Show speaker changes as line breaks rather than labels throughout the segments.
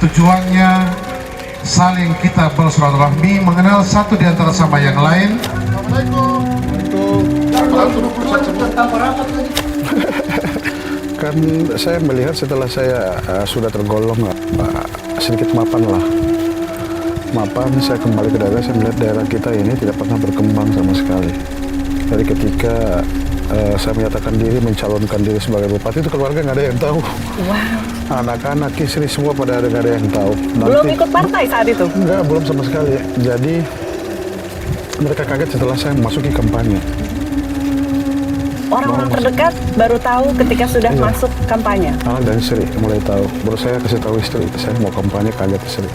Tujuannya saling kita bersilaturahmi, mengenal satu di antara sama yang lain.
Kan saya melihat setelah saya sudah tergolong sedikit mapan lah. Mapan, saya kembali ke daerah, saya melihat daerah kita ini tidak pernah berkembang sama sekali. Jadi ketika saya menyatakan diri, mencalonkan diri sebagai bupati, itu keluarga nggak ada yang tahu.
Wow.
Anak-anak, istri semua pada nggak ada yang tahu.
Belum ikut partai saat itu?
Enggak, belum sama sekali. Jadi mereka kaget setelah saya masuki kampanye.
Orang-orang terdekat baru tahu ketika sudah
Iya.
masuk kampanye?
Anak dan istri mulai tahu. Baru saya kasih tahu istri, saya mau kampanye, kaget istri.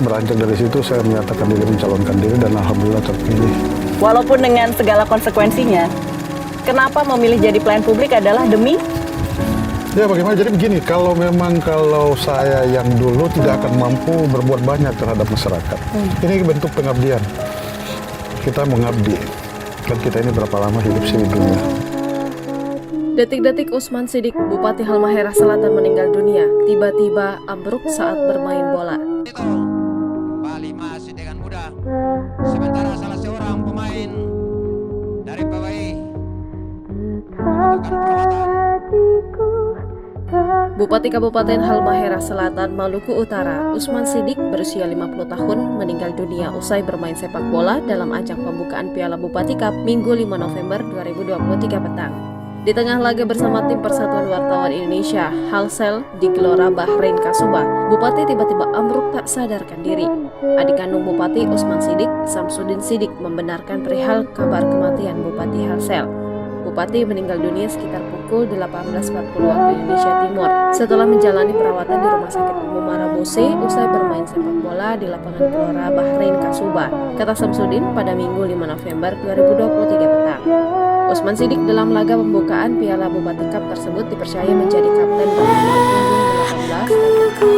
Beranjak dari situ saya menyatakan diri, mencalonkan diri, dan alhamdulillah terpilih.
Walaupun dengan segala konsekuensinya, kenapa memilih jadi pelayan publik adalah demi?
Ya bagaimana, jadi begini, kalau saya yang dulu tidak akan mampu berbuat banyak terhadap masyarakat. Ini bentuk pengabdian. Kita mengabdi. Kan kita ini berapa lama hidup sih di dunia.
Detik-detik Usman Sidik, Bupati Halmahera Selatan meninggal dunia, tiba-tiba ambruk saat bermain bola.
Kembali masih dengan mudah. Sementara salah seorang pemain dari PWI
Bupati Kabupaten Halmahera Selatan, Maluku Utara, Usman Sidik berusia 50 tahun meninggal dunia usai bermain sepak bola dalam ajang pembukaan Piala Bupati Cup Minggu 5 November 2023 petang. Di tengah laga bersama tim Persatuan Wartawan Indonesia, Halsel di Gelora Bahrain Kasubah, Bupati tiba-tiba ambruk tak sadarkan diri. Adik kandung Bupati Usman Sidik, Samsudin Sidik, membenarkan perihal kabar kematian Bupati Halsel. Bupati meninggal dunia sekitar pukul 18.40 waktu Indonesia Timur setelah menjalani perawatan di Rumah Sakit Umum Marabose usai bermain sepak bola di lapangan Gelora Bahrain Kasubah, kata Samsudin pada Minggu 5 November 2023 petang. Usman Sidik dalam laga pembukaan Piala Bupati Cup tersebut dipercaya menjadi kapten pada nomor punggung
5.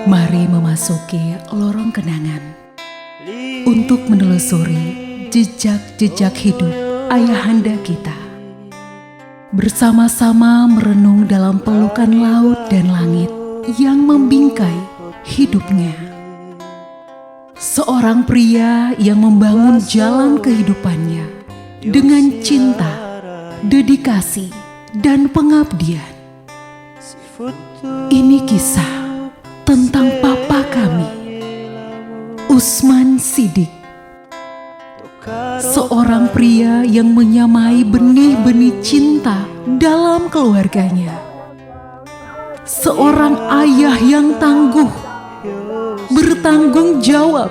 Mari memasuki lorong kenangan untuk menelusuri jejak-jejak hidup ayahanda kita. Bersama-sama merenung dalam pelukan laut dan langit yang membingkai hidupnya. Seorang pria yang membangun jalan kehidupannya dengan cinta, dedikasi, dan pengabdian. Ini kisah tentang papa kami, Usman Sidik. Seorang pria yang menyamai benih-benih cinta dalam keluarganya. Seorang ayah yang tangguh, bertanggung jawab,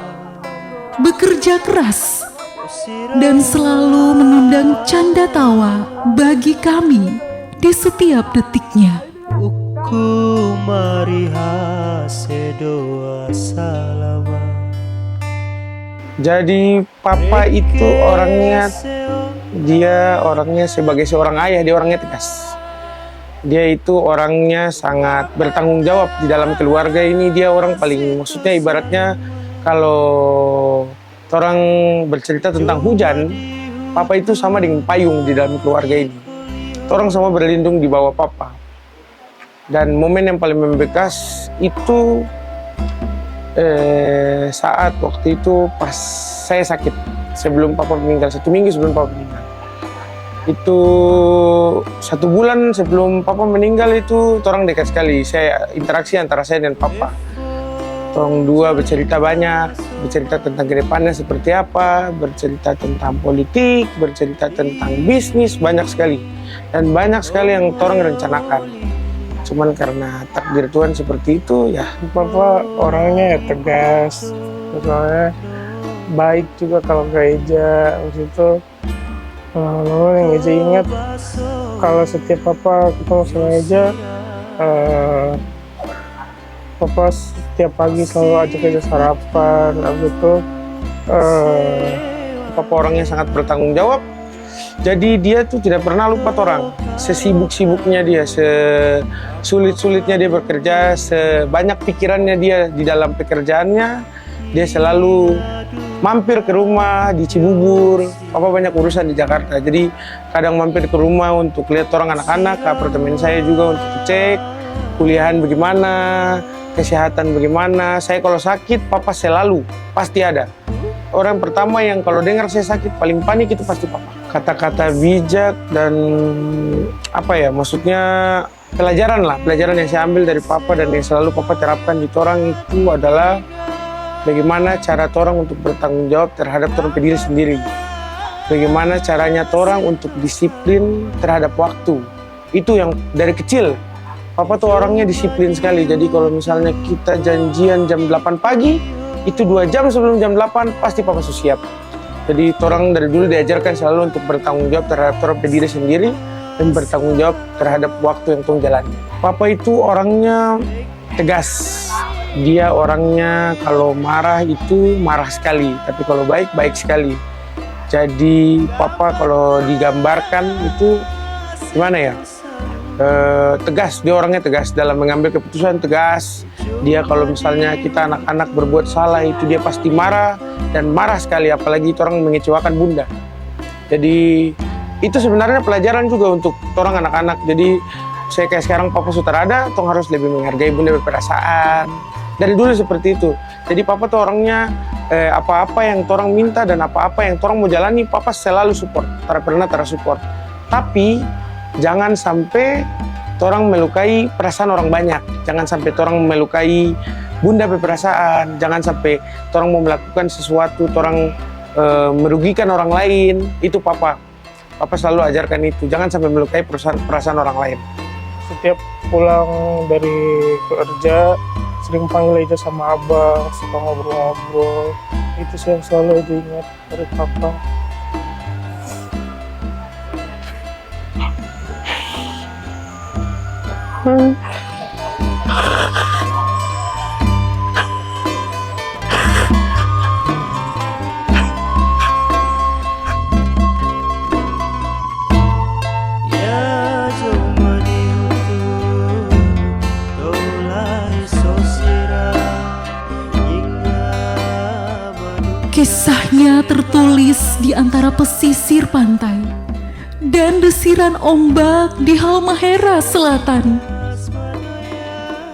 bekerja keras, dan selalu mengundang canda tawa bagi kami di setiap detiknya.
Jadi papa itu orangnya sebagai seorang ayah, dia orangnya tegas. Dia itu orangnya sangat bertanggung jawab di dalam keluarga ini. Dia orang paling, maksudnya ibaratnya kalau orang bercerita tentang hujan, Papa itu sama dengan payung di dalam keluarga ini. Orang semua berlindung di bawah papa. Dan momen yang paling membekas itu saat waktu itu pas saya sakit. Sebelum papa meninggal, 1 minggu sebelum papa meninggal. Itu 1 bulan sebelum papa meninggal itu orang dekat sekali. Saya interaksi antara saya dan papa. Orang dua bercerita banyak, bercerita tentang kedepannya seperti apa, bercerita tentang politik, bercerita tentang bisnis, banyak sekali. Dan banyak sekali yang orang rencanakan. Cuman karena takdir Tuhan seperti itu, ya
Papa orangnya ya tegas, soalnya baik juga kalau ke Eja. Waktu itu namun yang Eja ingat, kalau setiap Papa ketemu sama Eja, Papa setiap pagi selalu ajak Eja sarapan. Habis itu
Papa orangnya sangat bertanggung jawab. Jadi dia tuh tidak pernah lupa orang. Sesibuk-sibuknya dia, sesulit-sulitnya dia bekerja, sebanyak pikirannya dia di dalam pekerjaannya, dia selalu mampir ke rumah di Cibubur. Papa banyak urusan di Jakarta, jadi kadang mampir ke rumah untuk lihat orang anak-anak, ke apartemen saya juga untuk cek kuliahan bagaimana, kesehatan bagaimana. Saya kalau sakit, papa selalu pasti ada. Orang pertama yang kalau dengar saya sakit paling panik itu pasti papa. Kata-kata bijak dan apa ya, maksudnya pelajaran yang saya ambil dari papa dan yang selalu papa terapkan di orang itu adalah bagaimana cara orang untuk bertanggung jawab terhadap orang diri sendiri. Bagaimana caranya orang untuk disiplin terhadap waktu. Itu yang dari kecil. Papa tuh orangnya disiplin sekali. Jadi kalau misalnya kita janjian jam 8 pagi, itu 2 jam sebelum jam 8 pasti papa sudah siap. Jadi orang dari dulu diajarkan selalu untuk bertanggung jawab terhadap orang diri sendiri dan bertanggung jawab terhadap waktu yang tong jalani. Papa itu orangnya tegas. Dia orangnya kalau marah itu marah sekali, tapi kalau baik, baik sekali. Jadi papa kalau digambarkan itu gimana ya? Tegas, dia orangnya tegas dalam mengambil keputusan, tegas. Dia kalau misalnya kita anak-anak berbuat salah itu dia pasti marah dan marah sekali, apalagi itu orang mengecewakan bunda. Jadi itu sebenarnya pelajaran juga untuk orang anak-anak. Jadi saya kayak sekarang papa sudah ada, tong harus lebih menghargai bunda berperasaan. Dari dulu seperti itu. Jadi papa tuh orangnya apa-apa yang orang minta dan apa-apa yang orang mau jalani, papa selalu support, tidak pernah support. Tapi jangan sampai orang melukai perasaan orang banyak. Jangan sampai orang melukai bunda berperasaan. Jangan sampai orang mau melakukan sesuatu, orang merugikan orang lain. Itu papa. Papa selalu ajarkan itu. Jangan sampai melukai perasaan orang lain.
Setiap pulang dari kerja, sering panggil Eja sama abang, suka ngobrol-ngobrol. Itu saya selalu Eja ingat dari papa.
Kisahnya tertulis di antara pesisir pantai dan desiran ombak di Halmahera Selatan.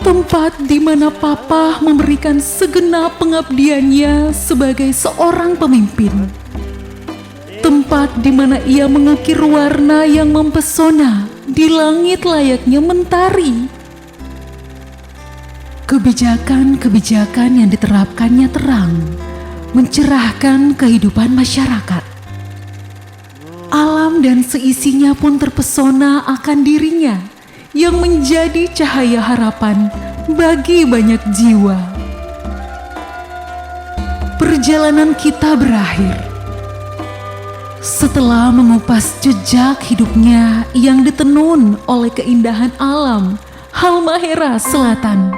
Tempat di mana papa memberikan segenap pengabdiannya sebagai seorang pemimpin. Tempat di mana ia mengukir warna yang mempesona di langit layaknya mentari. Kebijakan-kebijakan yang diterapkannya terang, mencerahkan kehidupan masyarakat. Alam dan seisinya pun terpesona akan dirinya yang menjadi cahaya harapan bagi banyak jiwa. Perjalanan kita berakhir setelah mengupas jejak hidupnya yang ditenun oleh keindahan alam Halmahera Selatan.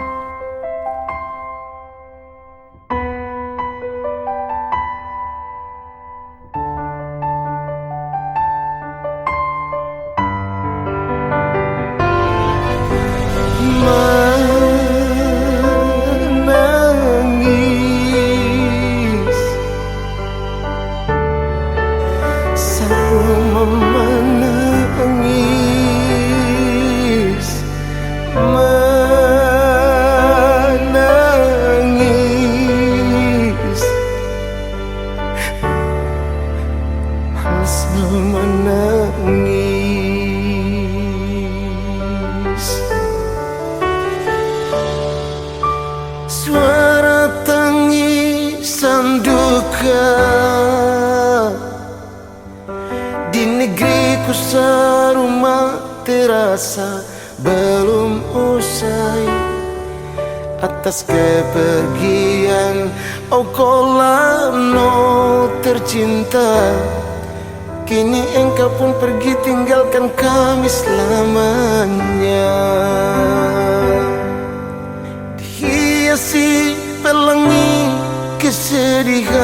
Menangis
terasa menangis. Suara tangisan duka di negeriku serumah terasa belum usai atas kepergian Okolano tercinta. Kini engkau pun pergi tinggalkan kami selamanya. Dihiasi pelangi kesedihan,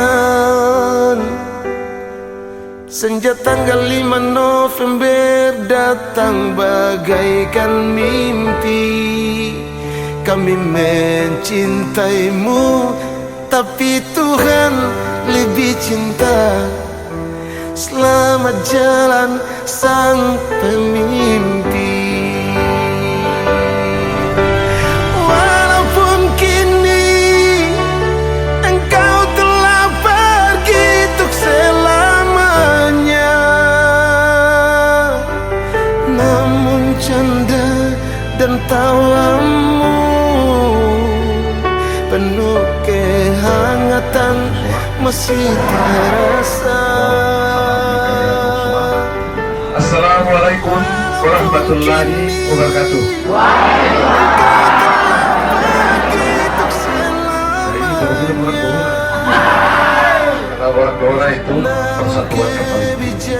senja tanggal 5 November datang bagaikan mimpi. Kami mencintaimu, tapi Tuhan lebih cinta. Selamat jalan sang pemimpi. Walaupun kini engkau telah pergi untuk selamanya, namun canda dan tawamu penuh kehangatan masih terasa.
Assalamualaikum warahmatullahi wabarakatuh. Karena orang Dora itu persatuan yang paling tinggi.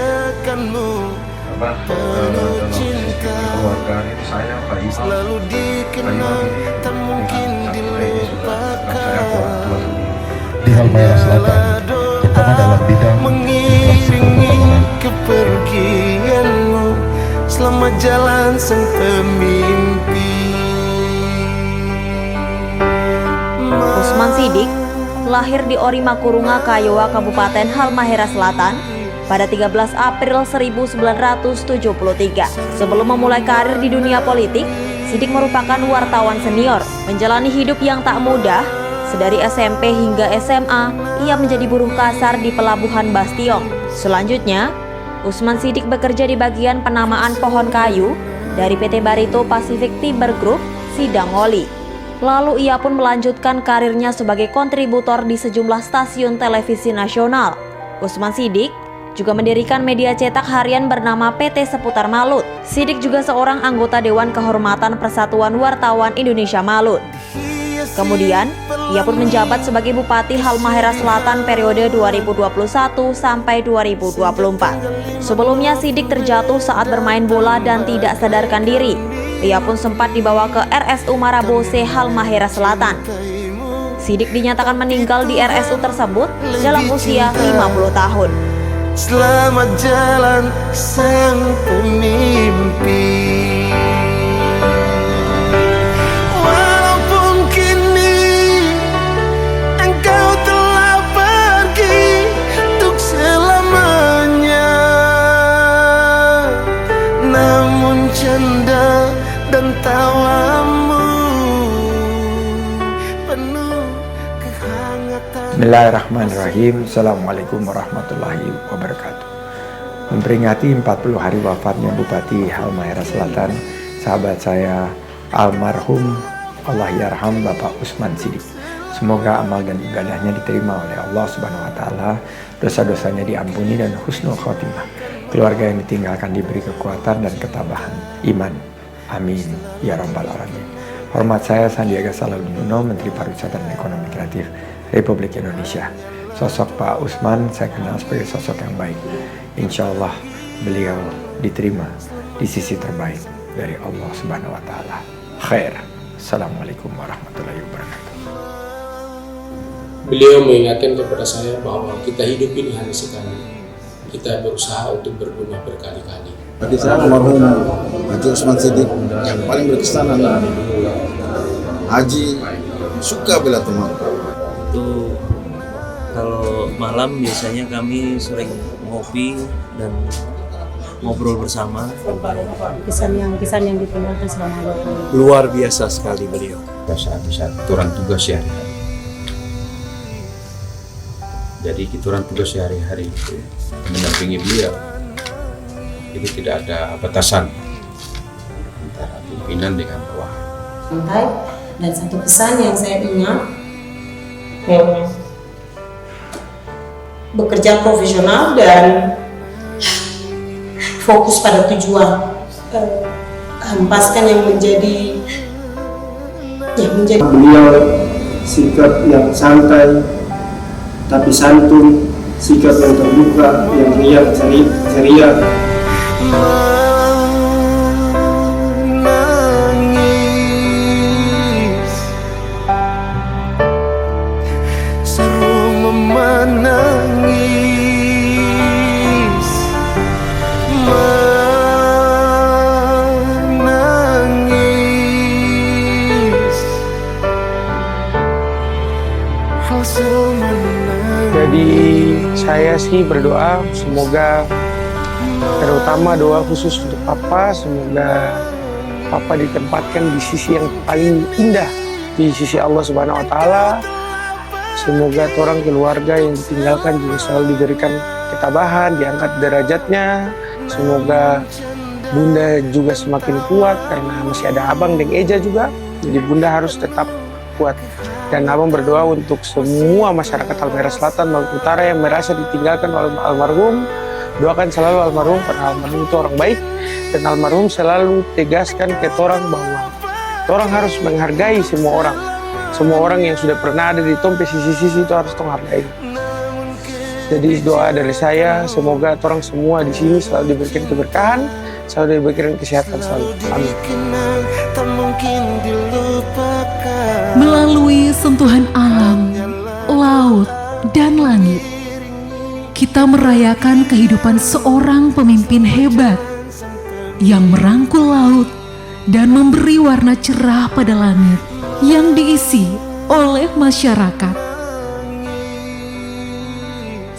Dalam sistem keluargaan itu saya Pak Imam di Halmahera Selatan, terutama dalam bidang
mengiringi kepergianmu. Selamat jalan sang pemimpi.
Usman Sidik lahir di Orimakurunga, Kayowa, Kabupaten Halmahera Selatan pada 13 April 1973. Sebelum memulai karir di dunia politik, Sidik merupakan wartawan senior, menjalani hidup yang tak mudah. Sedari SMP hingga SMA, ia menjadi buruh kasar di Pelabuhan Bastiong. Selanjutnya, Usman Sidik bekerja di bagian penamaan pohon kayu dari PT Barito Pacific Timber Group, Sidangoli. Lalu ia pun melanjutkan karirnya sebagai kontributor di sejumlah stasiun televisi nasional. Usman Sidik juga mendirikan media cetak harian bernama PT Seputar Malut. Sidik juga seorang anggota Dewan Kehormatan Persatuan Wartawan Indonesia Malut. Kemudian, ia pun menjabat sebagai Bupati Halmahera Selatan periode 2021 sampai 2024. Sebelumnya, Sidik terjatuh saat bermain bola dan tidak sadarkan diri. Ia pun sempat dibawa ke RSU Marabose Halmahera Selatan. Sidik dinyatakan meninggal di RSU tersebut dalam usia 50 tahun.
Selamat jalan sang pemimpi. Walaupun kini engkau telah pergi untuk selamanya, namun canda dan tawamu penuh kehangatan.
Bismillahirrahmanirrahim. Assalamualaikum warahmatullahi wabarakatuh. Memperingati 40 hari wafatnya Bupati Halmahera Selatan, sahabat saya almarhum Allahyarham Bapak Usman Sidik. Semoga amal dan ibadahnya diterima oleh Allah Subhanahu wa taala, dosa-dosanya diampuni dan husnul khotimah. Keluarga yang ditinggalkan diberi kekuatan dan ketabahan iman. Amin ya rabbal alamin. Hormat saya Sandiaga Salahuddin Uno, Menteri Pariwisata dan Ekonomi Kreatif Republik Indonesia. Sosok Pak Usman saya kenal sebagai sosok yang baik. Insya Allah beliau diterima di sisi terbaik dari Allah Subhanahu wa taala. Khair. Assalamualaikum warahmatullahi wabarakatuh.
Beliau mengingatkan kepada saya bahwa kita hidup ini hanya sekali. Kita berusaha untuk berguna berkali-kali.
Bagi saya almarhum Haji Usman Sidik yang paling berkesan adalah Haji suka bela teman.
Itu kalau malam biasanya kami sering ngopi dan ngobrol bersama.
Kesan yang ditinggalkan selama 20 tahun.
Luar biasa sekali beliau.
Saat aturan tugas ya. Jadi
Jadi kita orang tugas sehari-hari itu mendampingi beliau. Jadi tidak ada batasan antara pimpinan dengan bawahan.
Dan satu pesan yang saya ingat, bekerja profesional dan fokus pada tujuan. Hempaskan yang menjadi
beliau sikap yang santai tapi santun, sikap yang terbuka, yang riang, ceria.
Jadi saya sih berdoa semoga, terutama doa khusus untuk Papa, semoga Papa ditempatkan di sisi yang paling indah di sisi Allah Subhanahu wa Ta'ala. Semoga orang keluarga yang ditinggalkan juga selalu diberikan ketabahan, diangkat derajatnya. Semoga Bunda juga semakin kuat karena masih ada Abang dan Eja juga. Jadi Bunda harus tetap kuat. Dan Abang berdoa untuk semua masyarakat Halmahera Selatan Maluku Utara yang merasa ditinggalkan oleh almarhum. Doakan selalu almarhum, karena almarhum itu orang baik. Dan almarhum selalu tegaskan ke orang bahwa orang harus menghargai semua orang. Semua orang yang sudah pernah ada di tompe sisi-sisi itu harus hargai. Jadi doa dari saya, semoga orang semua di sini selalu diberikan keberkahan, selalu diberikan kesehatan selalu. Amin.
Melalui sentuhan alam, laut, dan langit, kita merayakan kehidupan seorang pemimpin hebat yang merangkul laut dan memberi warna cerah pada langit yang diisi oleh masyarakat.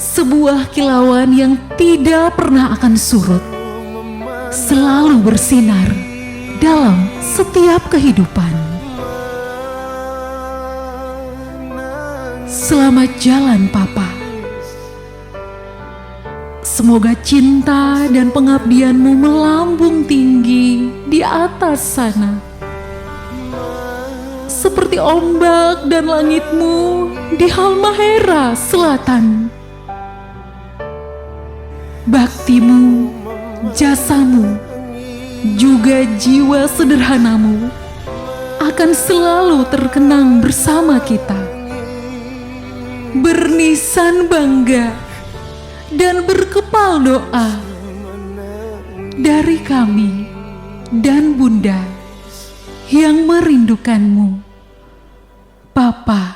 Sebuah kilauan yang tidak pernah akan surut, selalu bersinar dalam setiap kehidupan. Selamat jalan, Papa. Semoga cinta dan pengabdianmu melambung tinggi di atas sana, seperti ombak dan langitmu di Halmahera Selatan. Baktimu, jasamu, juga jiwa sederhanamu akan selalu terkenang bersama kita. Bernisan bangga dan berkepal doa dari kami dan Bunda yang merindukanmu, Papa.